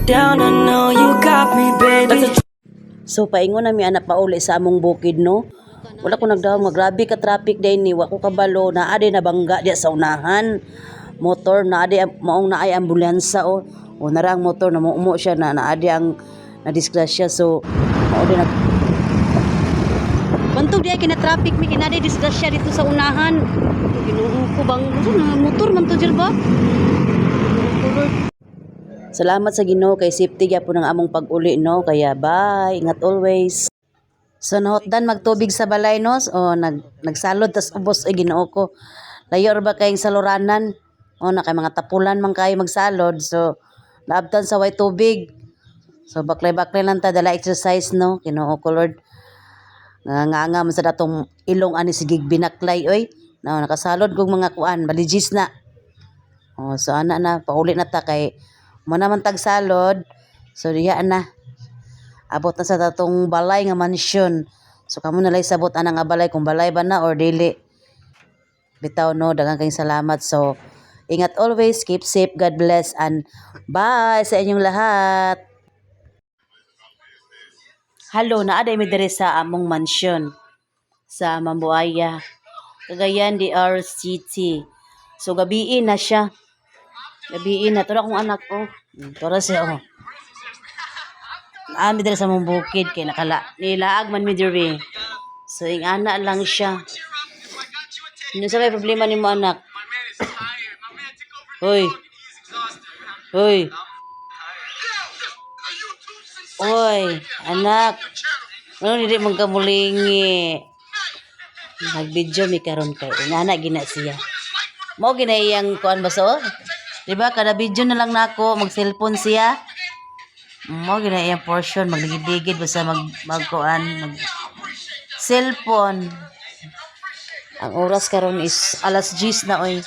down, I know you got me, baby. So paingon na mi anak pauli sa among bukid no. Wala ko nagdawang grabe ka traffic day ni wa ko kabalo na ade na bangga diya sa unahan. Motor na ade maong naay ambulyansa o narang motor na muumo siya na ade ang na disgrasya so mao din na bantog diya kina traffic mi kinade disgrasya dito sa unahan. Ginoo ko bang motor man to jud ba? Salamat sa Ginoo kay safety gyapon ang among pag-uli no kaya bye ingat always. So nahotdan magtubig sa balay no o nagsalod tas ubos ay Ginoo ko. Layo ra ba kayong saluranan? O na kay mga tapulan man kayo magsalod so naabtan sa way tubig. So baklay-baklay lang ta dala exercise no Ginoo ko Lord. Nga man sa datong ilong ani sigig binaklay oy. No, nakasalod kog mga kuan baligis na. O so ana na pauli na ta kay mo naman tagsalod so diya na abot na sa tatong balay nga mansyon so kamo nalay sabot ana nga balay kung balay ba na or dili bitaw no daghang kayong salamat so ingat always keep safe God bless and bye sa inyong lahat. Hello naaday mi diri sa among mansyon sa Mambuaya Cagayan de Oro City so gabiin na siya. Gabiin na. Tura kong anak, Tura siya, Ami dala sa mong bukid, kay nilaag man mi diri. So, ing ana lang siya. Ano sa may problema ni mo, anak? Hoy. Hoy. Hoy, anak. Ano hindi mong kamulingi? Nag-video mi karon kay. Ing ana gina siya. Mo ginayang kuan ba so? Diba, kada video na lang nako mag-cellphone siya. Mo ginayang portion, magligid-ligid basta magkuan, mag-cellphone. Ang oras karon is alas 10 na oy.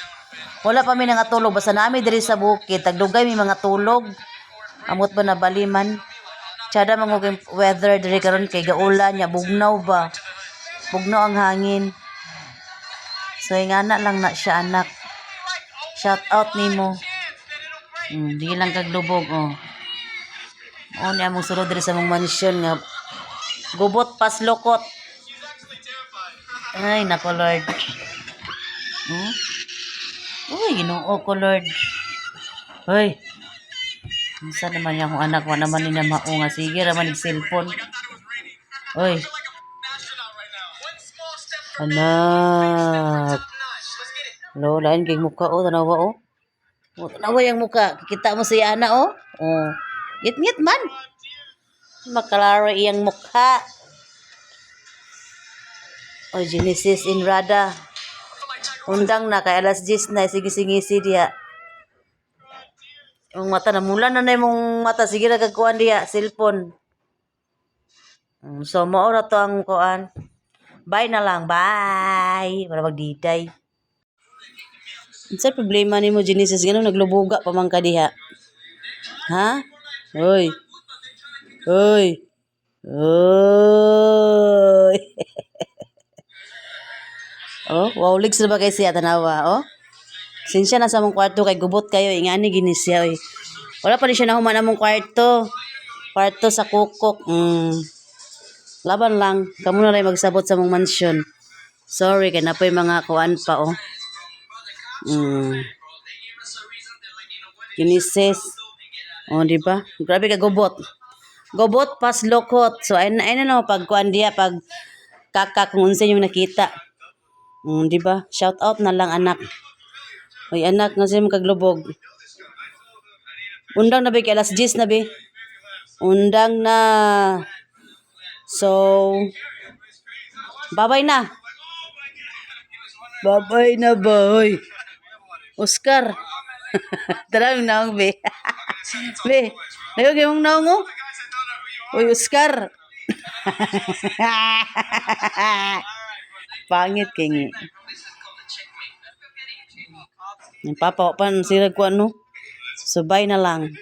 Wala pa mi nga tulog basta nami diri sa bukid, tagdugay mi mga tulog. Amot ba na baliman? Tsada manguging weather diri karon kay gaulan nya bugnaw ba. Bugnaw ang hangin. So ingana lang na siya anak. Shout out nimo. Di lang kaglubog ni among sulod diri sa mong mansyon nga gubot pas lokot. Ay nako Lord. Uy Ginoo ko Lord. Hoy. Unsa naman yang anak wa naman ni na mao nga sige ra man cellphone. Hoy. Anak. Lo lain kay mukha tanawa tanawa yung mukha. Kita mo si Ana Ngit-ngit man. Makalaro iyang mukha. Genesis in Rada. Undang na kay alas 10 na sige-singisi diya. Yung mata na mula na yung mata sige ra kagkuan diya cellphone. So mao ra to ang kuan. Bye na lang. Bye. Para magdiday. Unsa problema nimo Genesis ngano naglubuga pa man ka diha? Ha? Hoy. Hoy. Hoy. Wow ligs na ba kay siya tanawa, Sinsya na sa mong kwarto kay gubot kayo ingani gini siya, Wala pa rin siya nahuman among kwarto. Kwarto sa kukok. Laban lang. Kamu na rin magsabot sa mong mansyon. Sorry kay napoy mga kuan pa, Genesis. Di ba? Grabe ka gubot. Gubot pas lokot. So ay na no pag kuan diya pag kakak kung unsa yung nakita. Di ba? Shout out na lang anak. Oy anak, nga sa'yo kaglubog. Undang na ba kay alas 10 na ba? Undang na. So bye-bye na. Bye-bye na boy. Oscar. Tarang naong be. Be, ayog yung naong mo. Uy, Oscar. Pangit kingi. Yung papa pan sila ko So bye na lang.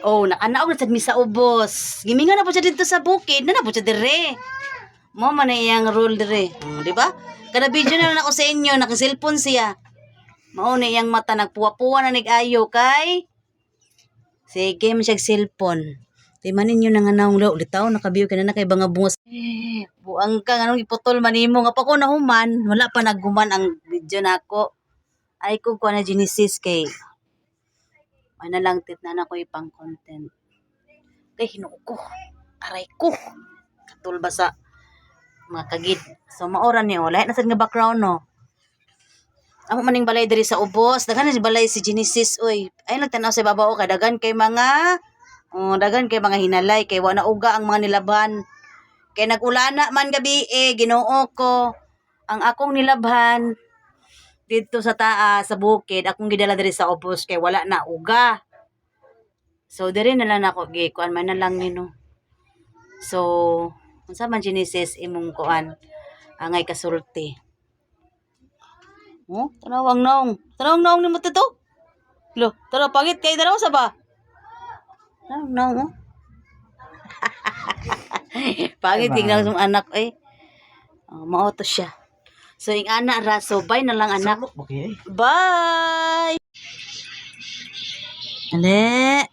Naanaog na sad mi sa ubos. Gimingan na po siya dito sa bukid. Na po siya dire. Mo man iyang rule dire. Di ba? Kada video na lang ako sa inyo, naka-cellphone siya. Mao na iyang mata nagpuwa-puwa na nig-ayo kay Sige, man siyang cellphone. Timanin nyo na nga naong lo. Litaw, nakabiyo ka na kay mga bungas. Buang ka, anong iputol manimo. Nga pa ko nahuman. Wala pa naghuman ang video nako. Ay ko na Genesis kay. Ay na lang tit na ako ipang content. Kay hinuo ko. Aray ko. Katulba sa mga kagid. So maoran niyo. Lahat na sa nga background no. Amo maning balay diri sa ubos. Daghan na si balay si Genesis oy. Ay nagtanaw sa babaw kay dagan kay mga hinalay kay wa na uga ang mga nilabhan. Kay nagulana man gabi Ginoo ko. Ang akong nilabhan dito sa taas sa bukid akong gidala diri sa ubos kay wala na uga. So diri na lang ako kuan man na lang nino. So unsa man Genesis imong kuan angay kasulti. Oh, tanawang naong. Tanawang naong ni mo to. Lo, tara pangit kay daraw sa ba? Tanawang naong. Oh. Pangit tingnan sa anak mao to siya. So ing anak ra so bye na lang anak. Okay. Bye. Ale.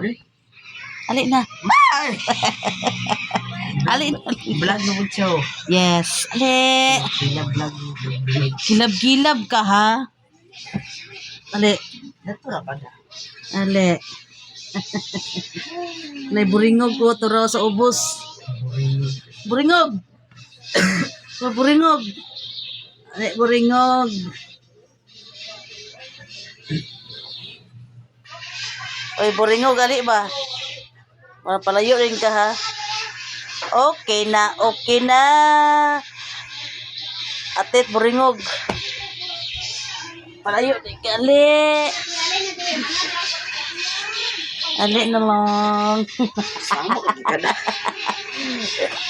Uli. Ali na. Bye! Ali na. Vlog mo siya. Yes. Ali. Vlog mo. Gilab-gilab ka ha. Ali. Dato na pa na. Ali. Nay buringog ko to raw sa ubos. Buringog. So buringog. Ali buringog. Oy buringog gali ba? Wala palayo rin ka ha. Okay na, okay na. Atit buringog. Palayo rin ka ali. Ali na lang. Sama ka na.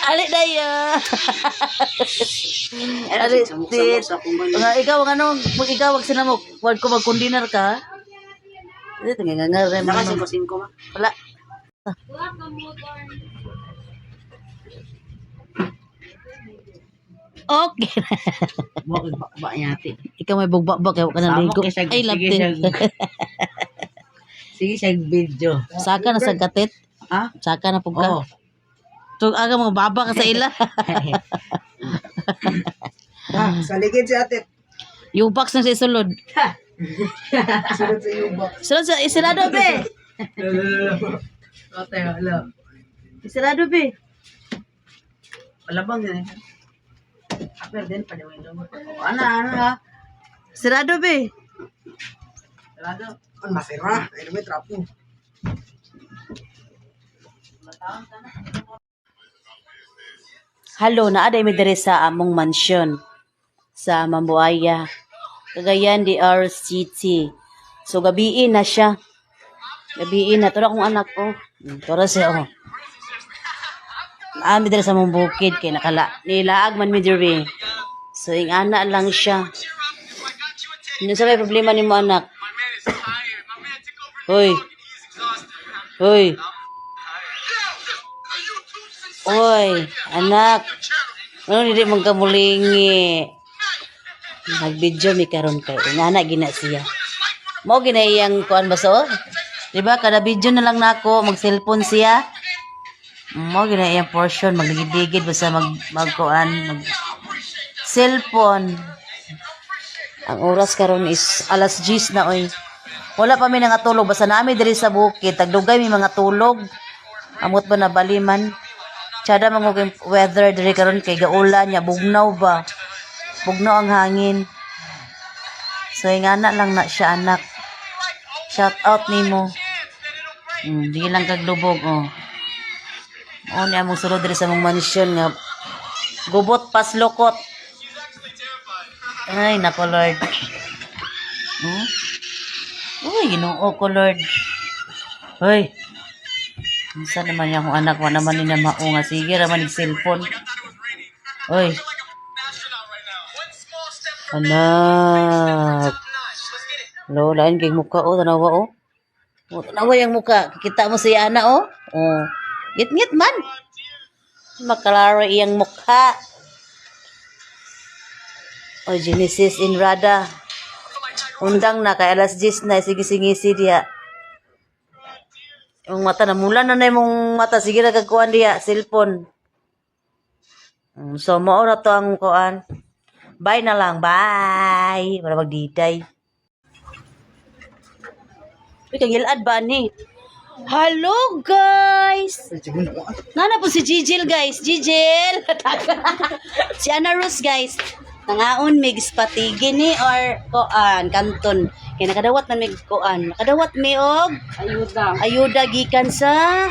Ali daya. Ali tit. Nga ikaw ang pag ikaw wag sinamok, wag ko magkundinar ka. Ito nga nga rin. Naka-5-5 ma. Wala. Okay. Ba yati. Ikaw may bugbak kaya ka nang ligo. Ay, laptin. Sige siya video. Saka na sa gatit. Ha? Saka na po Oo. ka. So, aga mga baba ka sa ila. Sa ligid si ate. Yung box na sa isulod. Sunod sa iyo ba? Sulod sa isirado, be. Ate, wala. Isirado, be. Wala bang ganyan? Aper din pa niyo ino. Ana. Isirado, be. Sarado. Ang masira. Ay, may trapo. Hello, naaday mi diri sa among mansyon sa Mambuaya. Cagayan de Oro City. So gabiin na siya. Gabiin na tura kong anak ko. Tura siya oh. Naami diri sa mong bukid kay nilaag man mi diri. So ing ana lang siya. Ano sa may problema nimo anak? Hoy. Hoy. Oy, anak. Ano hindi mong kamulingi? Nag-video mi karon kay ingana gina siya. Mao gina iyang kuan ba so? Di ba kada video na lang nako mag-cellphone siya. Mao gina iyang portion magligid-ligid basta mag cellphone. Ang oras karon is alas 10 na oy. Wala pa mi nangatulog basta nami diri sa bukid tagdugay mi mga tulog. Amot ba na baliman? Tsada manguging weather diri karon kay gaulan nya bugnaw ba. Bugnaw ang hangin. So ingana lang na siya anak. Shout out nimo. Di lang kag lubog oh. Oh ni among sulod diri sa mong mansyon nga gubot pas lokot. Ay nako Lord. Uy, Ginoo ko Lord. Hoy. Minsan naman yung anak mo naman ni na mao nga sige raman ni cellphone. Oy. Anak. Lolaan kay mukha oh tanawa oh. Oh tanawa yung mukha. Kita mo si ana oh. Oh. Ngit-ngit man. Makalaro iyang mukha. Oh Genesis in Rada. Undang na kay alas 10 na sige singisi dia. Yung mata na mula na yung mata. Sige na kagkuhan diya. Cellphone. So, maura to ang kuhan. Bye na lang. Bye. Para magdiday. Uy, kagilad ba ni? Hello, guys! Nana po si Gigil, guys. Gigil! Si Ana Rose, guys. Nangaon, may gispatigi ni or koan, kanton. Kaya nakadawat na may koan. Nakadawat may og ayuda gikan sa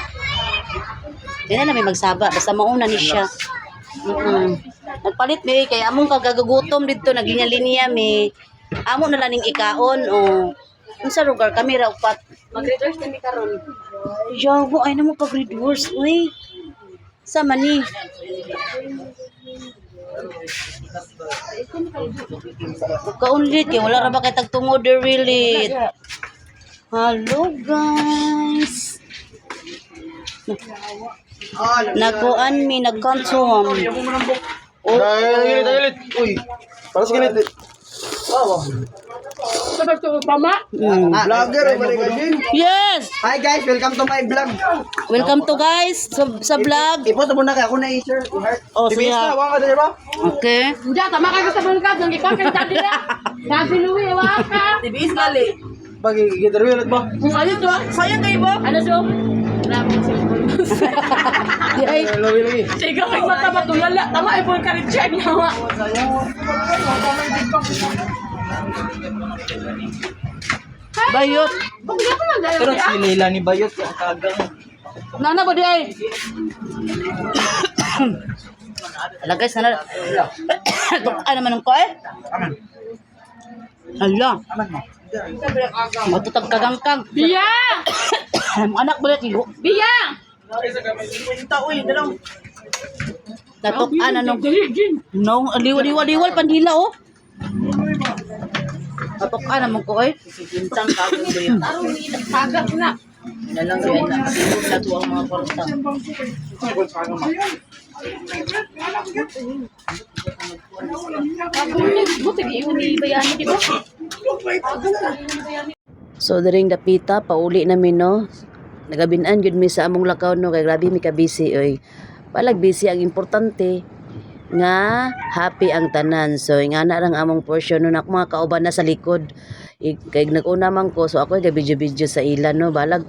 Yan na may magsaba. Basta mauna ni siya. Nagpalit may kaya among kagagagutom dito. Naglinya-linya may amo na lang ning ikaon o unsa lugar kami ra upat. Mag-readers kami karon. Yago, ay naman pag-read words, uy. Sama ni. Kaulit, kaya wala ra ba kay tagtungod really. Hello, guys. Nakuan mi, nag-consume. Dalit. Uy, para sa ganit. Sabag to mama. Vlogger, Marikajin. Yes! Hi guys, welcome to my vlog. Welcome to guys sa vlog. I-post mo na kay ako na i-share. Oh, Tibis siya. na, wala ka dito ba? Okay. Hindi, tama ka sa bangkat. Nang ikaw kay daddy na. Daddy Louie, waka. Tibis gali. Pag i-interview ulit ba? Ano to? Sayang kayo ba? Ano so? Ay, Lagi. Sige, kay mata ba tulala. Tama ay full ka rin check nawa. bayot. Pagkaya ko lang dahil. Pero si Leila ni Bayot yung kagang. Nana ba di ay? Ala guys, nana. Ano naman ko eh? Ala. Matutag kagangkang. Biya! Anak ba tiyo? Biya! Uy, dalawang. Natok ano nung Galigin. nung liwal pandila oh. Natok naman ko eh. Bintang kagong ba yun? Pagak na. Nalang yun na. Nato ang mga kwarta. Buti giiwan ni Bayani, di ba? So daring dapita pauli namin no. Nagabinan gud mi sa among lakaw no kay grabe mi ka busy oy. Palag busy ang importante nga happy ang tanan. So ingana rang among portion no nak mga kauban na sa likod. Kay nag-una man ko so ako video sa ilan no balag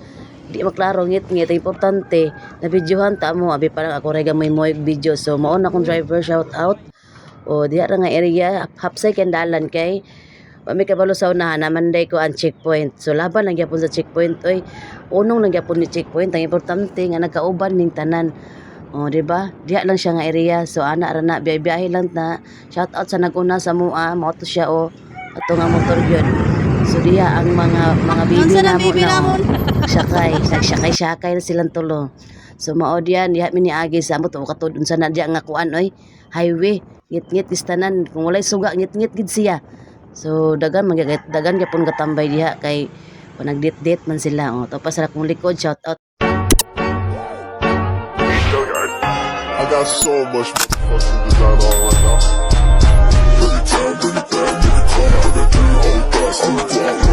di maklaro ngit importante na videohan ta mo abi parang ako rega may moig video so mao na akong driver shout out o diha ra nga area hapsay kendalan kay may kabalo sa unahan naman day ko ang checkpoint. So laban lang gyapon sa checkpoint oy. Unong lang gyapon ni checkpoint ang importante nga nagkauban ning tanan. Oh, di ba? Diha lang siya nga area. So ana ra na biyahe lang na. Shout out sa naguna sa mua, mao to siya oh. Ato nga motor gyud. So diha ang mga bibi na mo. Sakay na silang tulo. So mao diyan diha mi niagi sa mo to katud unsa na diha nga kuan oy. Highway, ngit-ngit istanan kung walay suga ngit-ngit gid siya. So dagan gyapon katambay diha kay kung nagdate man sila oh tapos ra kong likod shout out I got so much fucking design on right now. Bring it down, bring it down, bring it down, bring it down, bring it down.